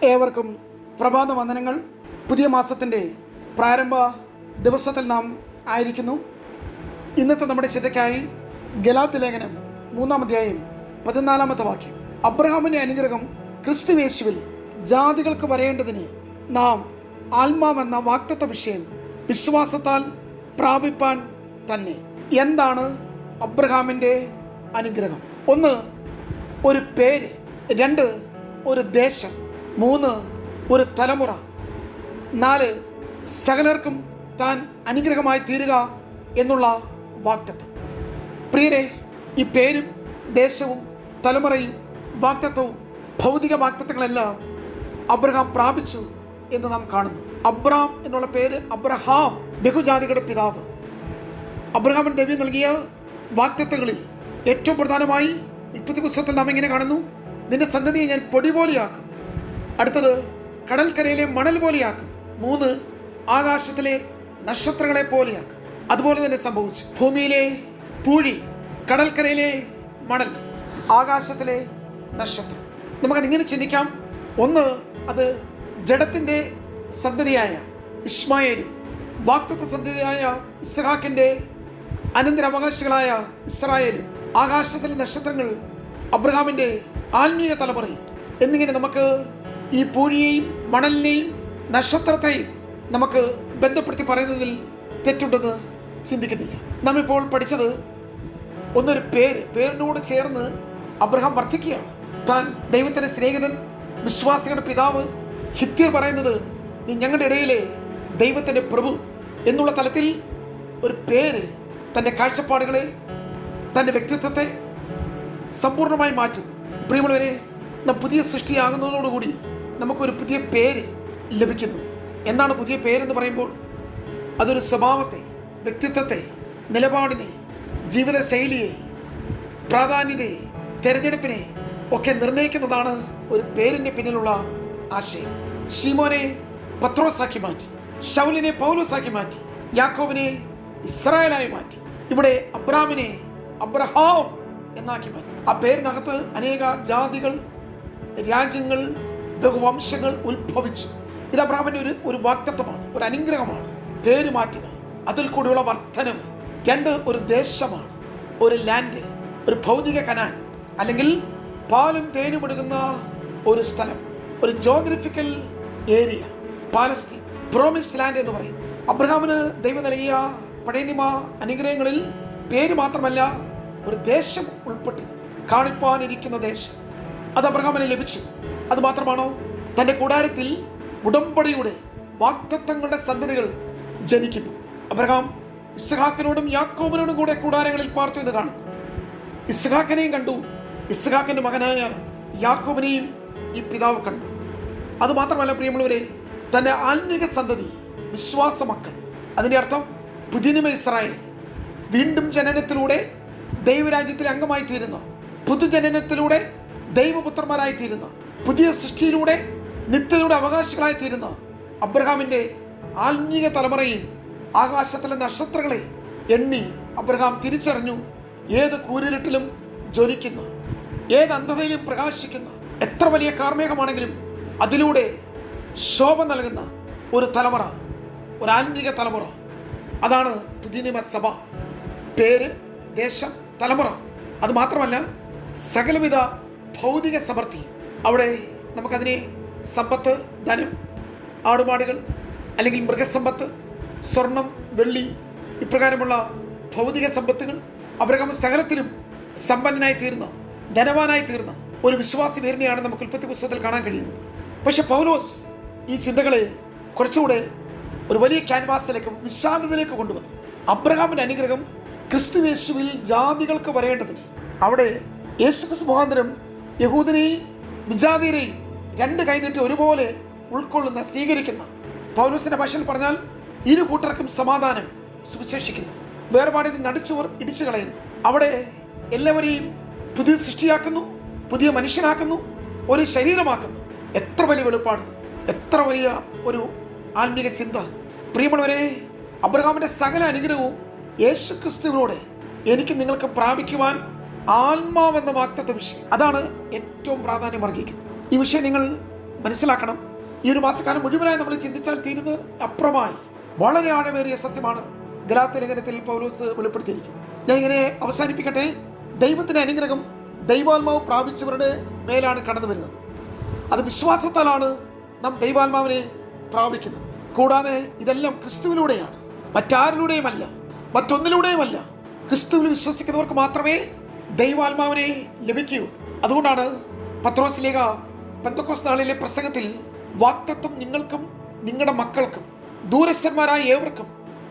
ഏവർക്കും പ്രഭാത വന്ദനങ്ങൾ. പുതിയ മാസത്തിൻ്റെ പ്രാരംഭ ദിവസത്തിൽ നാം ആയിരിക്കുന്നു. ഇന്നത്തെ നമ്മുടെ ചിന്തയ്ക്കായി ഗലാത്യ ലേഖനം 3-ാം അധ്യായം 14-ാമത്തെ വാക്യം. അബ്രഹാമിൻ്റെ അനുഗ്രഹം ക്രിസ്തുയേശുവിൽ ജാതികൾക്ക് വരേണ്ടതിന് നാം ആത്മാവെന്ന വാഗ്ദത്ത വിഷയം വിശ്വാസത്താൽ പ്രാപിപ്പാൻ തന്നെ. എന്താണ് അബ്രഹാമിൻ്റെ അനുഗ്രഹം? 1, ഒരു പേര്. 2, ഒരു ദേശം. 3, ഒരു തലമുറ. 4, സകലർക്കും താൻ അനുഗ്രഹമായി തീരുക എന്നുള്ള വാഗ്ദത്തം. പ്രിയരെ, ഈ പേരും ദേശവും തലമുറയും വാഗ്ദത്തവും ഭൗതിക വാഗ്ദത്തങ്ങളെല്ലാം അബ്രഹാം പ്രാപിച്ചു എന്ന് നാം കാണുന്നു. അബ്രാം എന്നുള്ള പേര് അബ്രഹാം, ബഹുജാതികളുടെ പിതാവ്. അബ്രഹാമിന് ദൈവം നൽകിയ വാഗ്ദത്തങ്ങളിൽ ഏറ്റവും പ്രധാനമായി ഉൽപ്പത്തി പുസ്തകത്തിൽ നാം ഇങ്ങനെ കാണുന്നു: നിന്റെ സന്തതിയെ ഞാൻ പൊടി പോലെയാക്കും. അടുത്തത്, കടൽക്കരയിലെ മണൽ പോലെയാക്കും. 3, ആകാശത്തിലെ നക്ഷത്രങ്ങളെ പോലെയാക്കും. അതുപോലെ തന്നെ സംഭവിച്ചു. ഭൂമിയിലെ പൂഴി, കടൽക്കരയിലെ മണൽ, ആകാശത്തിലെ നക്ഷത്രം. നമുക്കതിങ്ങനെ ചിന്തിക്കാം. 1, അത് ജഡത്തിൻ്റെ സന്തതിയായ ഇശ്മായേലും വാഗ്ദത്ത സന്തതിയായ ഇസ്ഹാക്കിൻ്റെ അനന്തരാവകാശികളായ ഇസ്രായേലും ആകാശത്തിലെ നക്ഷത്രങ്ങൾ അബ്രഹാമിൻ്റെ ആത്മീയ തലമുറയും എന്നിങ്ങനെ നമുക്ക് ഈ പൂഴിയെയും മണലിനെയും നക്ഷത്രത്തെയും നമുക്ക് ബന്ധപ്പെടുത്തി പറയുന്നതിൽ തെറ്റുണ്ടെന്ന് ചിന്തിക്കുന്നില്ല. നാം ഇപ്പോൾ പഠിച്ചത് ഒന്നൊരു പേരിനോട് ചേർന്ന് അബ്രഹാം വർദ്ധിക്കുകയാണ്. താൻ ദൈവത്തിൻ്റെ സ്നേഹിതൻ, വിശ്വാസികളുടെ പിതാവ്. ഹിത്യർ പറയുന്നത്, നീ ഞങ്ങളുടെ ഇടയിലെ ദൈവത്തിൻ്റെ പ്രഭു എന്നുള്ള തലത്തിൽ ഒരു പേര് തൻ്റെ കാഴ്ചപ്പാടുകളെ, തൻ്റെ വ്യക്തിത്വത്തെ സമ്പൂർണ്ണമായി മാറ്റുന്നു. പ്രിയമുള്ളവരെ, നാം പുതിയ സൃഷ്ടിയാകുന്നതോടുകൂടി നമുക്കൊരു പുതിയ പേര് ലഭിക്കുന്നു. എന്താണ് പുതിയ പേരെന്ന് പറയുമ്പോൾ? അതൊരു സ്വഭാവത്തെ, വ്യക്തിത്വത്തെ, നിലപാടിനെ, ജീവിതശൈലിയെ, പ്രാധാന്യതയെ, തിരഞ്ഞെടുപ്പിനെ ഒക്കെ നിർണ്ണയിക്കുന്നതാണ് ഒരു പേരിൻ്റെ പിന്നിലുള്ള ആശയം. ശീമോനെ പത്രോസാക്കി മാറ്റി, ശൗലിനെ പൗലോസാക്കി മാറ്റി, യാക്കോബിനെ ഇസ്രായേലായി മാറ്റി, ഇവിടെ അബ്രാമിനെ അബ്രഹാം എന്നാക്കി മാറ്റി. ആ പേരിനകത്ത് അനേക ജാതികൾ, രാജ്യങ്ങൾ, ബഹുവംശങ്ങൾ ഉത്ഭവിച്ചു. ഇത് അബ്രഹാമിൻ്റെ ഒരു വാഗ്ദത്തമാണ്, ഒരു അനുഗ്രഹമാണ്. പേര് മാറ്റുക, അതിൽ കൂടിയുള്ള വർധനവ്. 2, ഒരു ദേശമാണ്, ഒരു ലാൻഡ്, ഒരു ഭൗതിക കനാൻ, അല്ലെങ്കിൽ പാലും തേനും ഒഴുകുന്ന ഒരു സ്ഥലം, ഒരു geographical area. Palestine, promise land എന്ന് പറയുന്നു. അബ്രഹാമിന് ദൈവം നൽകിയ പഴയ നിയമ അനുഗ്രഹങ്ങളിൽ പേര് മാത്രമല്ല, ഒരു ദേശം ഉൾപ്പെട്ടിരുന്നു. കാണിപ്പാനിരിക്കുന്ന ദേശം, അത് അബ്രഹാമിന് ലഭിച്ചു. അത് മാത്രമാണോ? തൻ്റെ കൂടാരത്തിൽ ഉടമ്പടിയുടെ വാഗ്ദത്തങ്ങളുടെ സന്തതികൾ ജനിക്കുന്നു. അബ്രഹാം ഇസ്ഹാക്കിനോടും യാക്കോബിനോടും കൂടെ കൂടാരങ്ങളിൽ പാർത്തു എന്ന് കാണുന്നു. ഇസ്ഹാക്കിനെയും കണ്ടു, ഇസ്ഹാക്കിൻ്റെ മകനായ യാക്കോബിനെയും ഈ പിതാവ് കണ്ടു. അതുമാത്രമല്ല പ്രിയമുള്ളവരെ, തൻ്റെ ആത്മീക സന്തതി, വിശ്വാസ മക്കൾ, അതിൻ്റെ അർത്ഥം പുതിയ നിയമ ഇസ്രായേൽ, വീണ്ടും ജനനത്തിലൂടെ ദൈവരാജ്യത്തിലെ അംഗമായി തീരുന്ന, പുതുജനനത്തിലൂടെ ദൈവപുത്രന്മാരായി തീരുന്ന, പുതിയ സൃഷ്ടിയിലൂടെ നിത്യതയുടെ അവകാശികളായി തീരുന്ന അബ്രഹാമിൻ്റെ ആത്മീക തലമുറയും ആകാശത്തിലെ നക്ഷത്രങ്ങളെ എണ്ണി അബ്രഹാം തിരിച്ചറിഞ്ഞു. ഏത് കൂരിരുട്ടിലും ജ്വലിക്കുന്ന, ഏത് അന്ധതയിലും പ്രകാശിക്കുന്ന, എത്ര വലിയ കാർമേഘമാണെങ്കിലും അതിലൂടെ ശോഭ നൽകുന്ന ഒരു തലമുറ, ഒരു ആത്മീക തലമുറ. അതാണ് പുതിയ നിയമ സഭ. പേര്, ദേശം, തലമുറ. അതുമാത്രമല്ല, സകലവിധ ഭൗതിക സമൃദ്ധി. അവിടെ നമുക്കതിനെ സമ്പത്ത്, ധനം, ആടുമാടുകൾ, അല്ലെങ്കിൽ മൃഗസമ്പത്ത്, സ്വർണം, വെള്ളി, ഇപ്രകാരമുള്ള ഭൗതിക സമ്പത്തുകൾ. അബ്രഹാം സകലത്തിലും സമ്പന്നനായി തീർന്ന, ധനവാനായി തീർന്ന ഒരു വിശ്വാസി വീരനെയാണ് നമുക്ക് ഉൽപ്പത്തി പുസ്തകത്തിൽ കാണാൻ കഴിയുന്നത്. പക്ഷെ പൗലോസ് ഈ ചിന്തകളെ കുറച്ചുകൂടെ ഒരു വലിയ ക്യാൻവാസിലേക്ക്, വിശാലതയിലേക്ക് കൊണ്ടുവന്നു. അബ്രഹാമിൻ്റെ അനുഗ്രഹം ക്രിസ്തുയേശുവിൽ ജാതികൾക്ക് വരേണ്ടതിന്. അവിടെ യേശുക്രിസ്തു മുഖാന്തരം യഹൂദനെയും വിജാതിയരെയും 2 കൈനീട്ടി ഒരുപോലെ ഉൾക്കൊള്ളുന്ന, സ്വീകരിക്കുന്ന, പൗലോസിന്റെ ഭാഷയിൽ പറഞ്ഞാൽ ഇരു കൂട്ടർക്കും സമാധാനം സുവിശേഷിക്കുന്നു. വേർപാടിന് നടിച്ചവർ ഇടിച്ചു കളയുന്നു. അവിടെ എല്ലാവരെയും പുതിയ സൃഷ്ടിയാക്കുന്നു, പുതിയ മനുഷ്യനാക്കുന്നു, ഒരു ശരീരമാക്കുന്നു. എത്ര വലിയ വെളിപ്പാട്, എത്ര വലിയ ഒരു ആത്മീക ചിന്ത! പ്രിയമുള്ളവരെ, അബ്രഹാമിൻ്റെ സകല അനുഗ്രഹവും യേശുക്രിസ്തുവിലൂടെ എനിക്ക് നിങ്ങൾക്ക് പ്രാപിക്കുവാൻ ആത്മാവെന്ന വാഗ്ദത്ത വിഷയം, അതാണ് ഏറ്റവും പ്രാധാന്യം അർഹിക്കുന്നത്. ഈ വിഷയം നിങ്ങൾ മനസ്സിലാക്കണം. ഈ ഒരു മാസക്കാലം മുഴുവനായി നമ്മൾ ചിന്തിച്ചാൽ തീരുന്നത് അപ്പുറമായി വളരെ ആഴമേറിയ സത്യമാണ് ഗലാത്യ ലേഖനത്തിൽ പൗലോസ് വെളിപ്പെടുത്തിയിരിക്കുന്നത്. ഞാൻ ഇങ്ങനെ അവസാനിപ്പിക്കട്ടെ. ദൈവത്തിൻ്റെ അനുഗ്രഹം ദൈവാത്മാവ് പ്രാപിച്ചവരുടെ മേലാണ് കടന്നു വരുന്നത്. അത് വിശ്വാസത്താലാണ് നാം ദൈവാത്മാവിനെ പ്രാപിക്കുന്നത്. കൂടാതെ ഇതെല്ലാം ക്രിസ്തുവിലൂടെയാണ്, മറ്റാരിലൂടെയുമല്ല, മറ്റൊന്നിലൂടെയുമല്ല. ക്രിസ്തുവിൽ വിശ്വസിക്കുന്നവർക്ക് മാത്രമേ ദൈവാത്മാവിനെ ലഭിക്കൂ. അതുകൊണ്ടാണ് പത്രോസ് ലേഖ പെന്തക്കോസ്ത് നാളിലെ പ്രസംഗത്തിൽ വാഗ്ദത്തം നിങ്ങൾക്കും നിങ്ങളുടെ മക്കൾക്കും ദൂരസ്ഥന്മാരായ ഏവർക്കും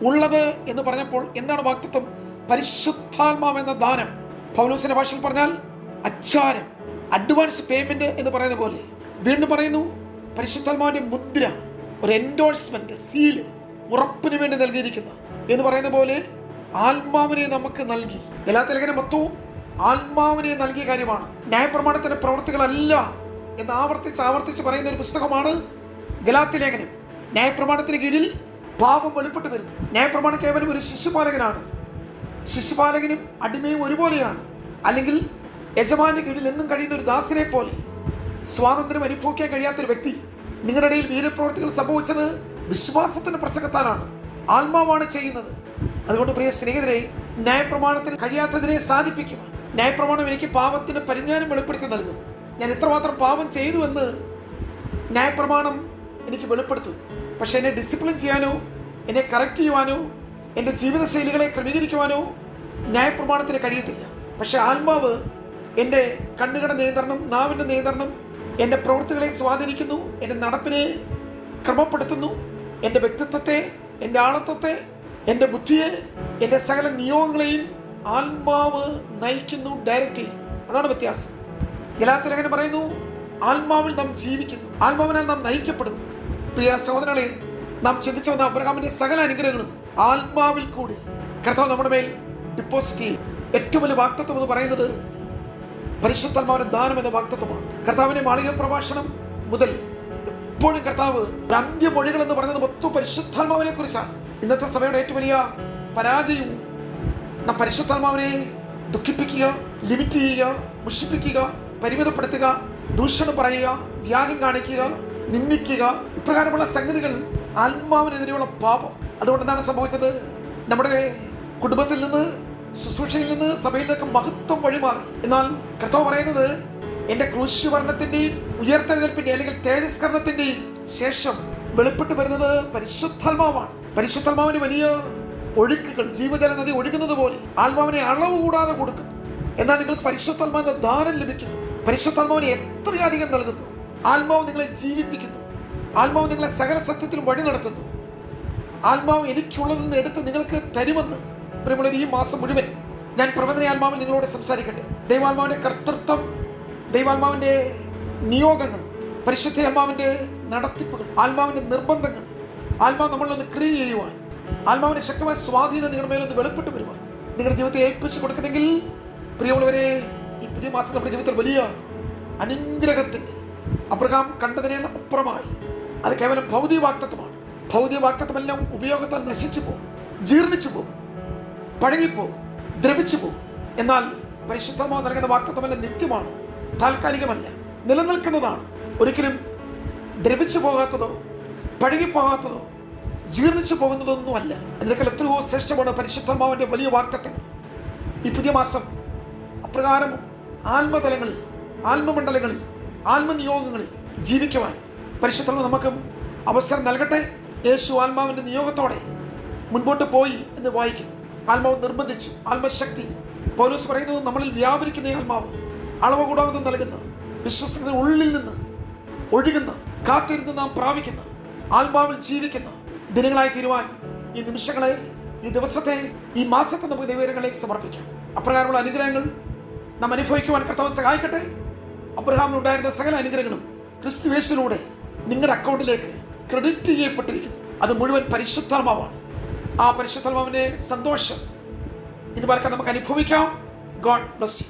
ഉള്ളത് എന്ന് പറഞ്ഞപ്പോൾ എന്താണ് വാഗ്ദത്തം? പരിശുദ്ധാത്മാവെന്ന ദാനം. പൗലോസിന്റെ ഭാഷയിൽ പറഞ്ഞാൽ അച്ചാരം, അഡ്വാൻസ് പേയ്മെന്റ് എന്ന് പറയുന്ന പോലെ. വീണ്ടും പറയുന്നു, പരിശുദ്ധാത്മാവിന്റെ മുദ്ര, ഒരു എൻഡോഴ്സ്മെന്റ്, സീല്, ഉറപ്പിന് വേണ്ടി നൽകിയിരിക്കുന്ന എന്ന് പറയുന്ന പോലെ ആത്മാവിനെ നമുക്ക് നൽകി. ഗലാത്യ ലേഖനം മൊത്തവും ആത്മാവിനെ നൽകിയ കാര്യമാണ്. ന്യായപ്രമാണത്തിന്റെ പ്രവൃത്തികളല്ല എന്ന് ആവർത്തിച്ച് പറയുന്ന ഒരു പുസ്തകമാണ് ഗലാത്യ ലേഖനം. ന്യായപ്രമാണത്തിന് കീഴിൽ പാപം വെളിപ്പെട്ട് വരുന്നു. ന്യായപ്രമാണം കേവലം ഒരു ശിശുപാലകനാണ്. ശിശുപാലകനും അടിമയും ഒരുപോലെയാണ്. അല്ലെങ്കിൽ യജമാന്റെ കീഴിൽ എന്നും കഴിയുന്ന ഒരു ദാസനെ പോലെ സ്വാതന്ത്ര്യം അനുഭവിക്കാൻ കഴിയാത്തൊരു വ്യക്തി. നിങ്ങളുടെ ഇടയിൽ വീരപ്രവൃത്തികൾ സംഭവിച്ചത് വിശ്വാസത്തിന്റെ പ്രസംഗത്താലാണ്, ആത്മാവാണ് ചെയ്യുന്നത്. അതുകൊണ്ട് പ്രിയ സ്നേഹിതരെ, ന്യായപ്രമാണത്തിന് കഴിയാത്തതിനെ സാധിപ്പിക്കുവാൻ ന്യായപ്രമാണം എനിക്ക് പാപത്തിന് പരിജ്ഞാനം വെളിപ്പെടുത്തി നൽകും. ഞാൻ എത്രമാത്രം പാപം ചെയ്തു എന്ന് ന്യായപ്രമാണം എനിക്ക് വെളിപ്പെടുത്തും. പക്ഷെ എന്നെ ഡിസിപ്ലിൻ ചെയ്യാനോ, എന്നെ കറക്റ്റ് ചെയ്യുവാനോ, എൻ്റെ ജീവിതശൈലികളെ ക്രമീകരിക്കുവാനോ ന്യായപ്രമാണത്തിന് കഴിയത്തില്ല. പക്ഷെ ആത്മാവ് എൻ്റെ കണ്ണുകളുടെ നിയന്ത്രണം, നാവിൻ്റെ നിയന്ത്രണം, എൻ്റെ പ്രവൃത്തികളെ സ്വാധീനിക്കുന്നു, എൻ്റെ നടപ്പിനെ ക്രമപ്പെടുത്തുന്നു, എൻ്റെ വ്യക്തിത്വത്തെ, എൻ്റെ ആളത്വത്തെ, എൻ്റെ ബുദ്ധിയെ, എൻ്റെ സകല നിയോഗങ്ങളെയും ആത്മാവ് നയിക്കുന്നു, ഡയറക്റ്റ് ചെയ്യുന്നു. അതാണ് വ്യത്യാസം. ഗലാത്യ ലേഖനം പറയുന്നു, ആത്മാവിൽ നാം ജീവിക്കുന്നു, ആത്മാവിനാൽ നാം നയിക്കപ്പെടുന്നു. പ്രിയ സഹോദരങ്ങളെ, നാം ചിന്തിച്ചു വന്ന അബ്രഹാമിന്റെ സകല അനുഗ്രഹങ്ങളും ആത്മാവിൽ കൂടി കർത്താവ് നമ്മുടെ മേൽ ഡിപ്പോസിറ്റ് ചെയ്യും. ഏറ്റവും വലിയ വാഗ്ദത്തം എന്ന് പറയുന്നത് പരിശുദ്ധാത്മാവിന്റെ ദാനം എന്ന വാഗ്ദത്തമാണ്. കർത്താവിന്റെ മാളിക പ്രഭാഷണം മുതൽ എപ്പോഴും കർത്താവ് അന്ത്യമൊഴികൾ എന്ന് പറയുന്നത് മൊത്തം പരിശുദ്ധാത്മാവിനെ കുറിച്ചാണ്. ഇന്നത്തെ സഭയുടെ ഏറ്റവും വലിയ പരാജയവും നാം പരിശുദ്ധാത്മാവിനെ ദുഃഖിപ്പിക്കുക, ലിമിറ്റ് ചെയ്യുക, മുഷിപ്പിക്കുക, പരിമിതപ്പെടുത്തുക, ദൂഷണം പറയുക, വ്യാജം കാണിക്കുക, നിന്ദിക്കുക, ഇപ്രകാരമുള്ള സംഗതികൾ ആത്മാവിനെതിരെയുള്ള പാപം. അതുകൊണ്ട് എന്താണ് സംഭവിച്ചത്? നമ്മുടെ കുടുംബത്തിൽ നിന്ന്, ശുശ്രൂഷയിൽ നിന്ന്, സഭയിൽ നിന്നൊക്കെ മഹത്വം വഴിമാറി. എന്നാൽ കർത്താവ് പറയുന്നത്, എൻ്റെ ക്രൂശുവർണ്ണത്തിന്റെയും ഉയർത്തെഴുന്നേൽപ്പിന്റെ അല്ലെങ്കിൽ തേജസ്കരണത്തിന്റെയും ശേഷം വെളിപ്പെട്ട് വരുന്നത് പരിശുദ്ധാത്മാവാണ്. പരിശുദ്ധാത്മാവിന് വലിയ ഒഴുക്കുകൾ, ജീവജല നദി ഒഴുകുന്നത് പോലെ ആത്മാവിനെ അളവ് കൂടാതെ കൊടുക്കുന്നു. എന്നാൽ നിങ്ങൾക്ക് പരിശുദ്ധാത്മാവിന്റെ ദാനം ലഭിക്കുന്നു. പരിശുദ്ധാത്മാവിനെ എത്രയധികം നൽകുന്നു. ആത്മാവ് നിങ്ങളെ ജീവിപ്പിക്കുന്നു. ആത്മാവ് നിങ്ങളെ സകല സത്യത്തിലും വഴി നടത്തുന്നു. ആത്മാവ് എനിക്കുള്ളതിൽ നിന്ന് എടുത്ത് നിങ്ങൾക്ക് തരുമെന്ന് പ്രിയമുള്ളവരെ, ഈ മാസം മുഴുവൻ ഞാൻ പ്രവചന ആത്മാവിൽ നിങ്ങളോട് സംസാരിക്കട്ടെ. ദൈവാത്മാവിന്റെ കർത്തൃത്വം, ദൈവാത്മാവിന്റെ നിയോഗങ്ങൾ, പരിശുദ്ധ ആത്മാവിന്റെ നടത്തിപ്പുകൾ, ആത്മാവിന്റെ നിർബന്ധങ്ങൾ, ആത്മാവ് നമ്മളൊന്ന് ക്രിയ ചെയ്യുവാൻ, ആത്മാവിന്റെ ശക്തമായ സ്വാധീനം നിങ്ങളുടെ മേലൊന്ന് വെളിപ്പെട്ട് വരുവാൻ നിങ്ങളുടെ ജീവിതത്തെ ഏൽപ്പിച്ചു കൊടുക്കുന്നെങ്കിൽ പ്രിയമുള്ളവരെ, ഈ പുതിയ മാസം നമ്മുടെ ജീവിതത്തിൽ വലിയ അനുഗ്രഹത്തിന്റെ അബ്രഹാം കണ്ടതിനേക്കാൾ അപ്പുറമായി അത് കേവലം ഭൗതിക വാഗ്ദത്തമാണ്. ഭൗതിക വാഗ്ദത്തമെല്ലാം ഉപയോഗത്താൽ നശിച്ചു പോകും, ജീർണിച്ചു പോകും, പഴകിപ്പോകും, ദ്രവിച്ചു പോകും. എന്നാൽ പരിശുദ്ധമാവ് നൽകുന്ന വാഗ്ദത്തമെല്ലാം നിത്യമാണ്, താൽക്കാലികമല്ല, നിലനിൽക്കുന്നതാണ്. ഒരിക്കലും ദ്രവിച്ചു പോകാത്തതോ പഴകിപ്പോകാത്തതോ ജീർണിച്ചു പോകുന്നതൊന്നുമല്ല. അതിനേക്കാൾ എത്രയോ ശ്രേഷ്ഠമാണ് പരിശുദ്ധമാവിന്റെ വലിയ വാഗ്ദത്തങ്ങൾ. ഈ പുതിയ മാസം അപ്രകാരം ആത്മതലങ്ങളിൽ, ആത്മമണ്ഡലങ്ങളിൽ, ആത്മനിയോഗങ്ങളിൽ ജീവിക്കുവാൻ പരിശുദ്ധാത്മാവ് നമുക്ക് അവസരം നൽകട്ടെ. യേശു ആത്മാവിന്റെ നിയോഗത്തോടെ മുൻപോട്ട് പോയി എന്ന് വായിക്കുന്നു. ആത്മാവ് നിർബന്ധിച്ചു, ആത്മശക്തി. പൗലോസ് പറയുന്നത്, നമ്മളിൽ വ്യാപരിക്കുന്ന ആത്മാവ് അളവ് കൂടാതെ നൽകുന്ന, വിശ്വസത്തിന്റെ ഉള്ളിൽ നിന്ന് ഒഴുകുന്ന, കാത്തിരുന്ന് നാം പ്രാപിക്കുന്ന, ആത്മാവിൽ ജീവിക്കുന്ന ദിനങ്ങളായി തീരുവാൻ ഈ നിമിഷങ്ങളെ, ഈ ദിവസത്തെ, ഈ മാസത്തെ നമുക്ക് ദൈവങ്ങളിലേക്ക് സമർപ്പിക്കാം. അപ്രകാരമുള്ള അനുഗ്രഹങ്ങൾ നാം അനുഭവിക്കുവാൻ കർത്താവ് സഹായിക്കട്ടെ. അബ്രഹാമിനുണ്ടായിരുന്ന സകല അനുഗ്രഹങ്ങളും ക്രിസ്തുയേശുവിലൂടെ നിങ്ങളുടെ അക്കൗണ്ടിലേക്ക് ക്രെഡിറ്റ് ചെയ്യപ്പെട്ടിരിക്കുന്നു. അത് മുഴുവൻ പരിശുദ്ധാത്മാവാണ്. ആ പരിശുദ്ധാത്മാവിന്റെ സന്തോഷം ഇത് നമുക്ക് അനുഭവിക്കാം. God bless you.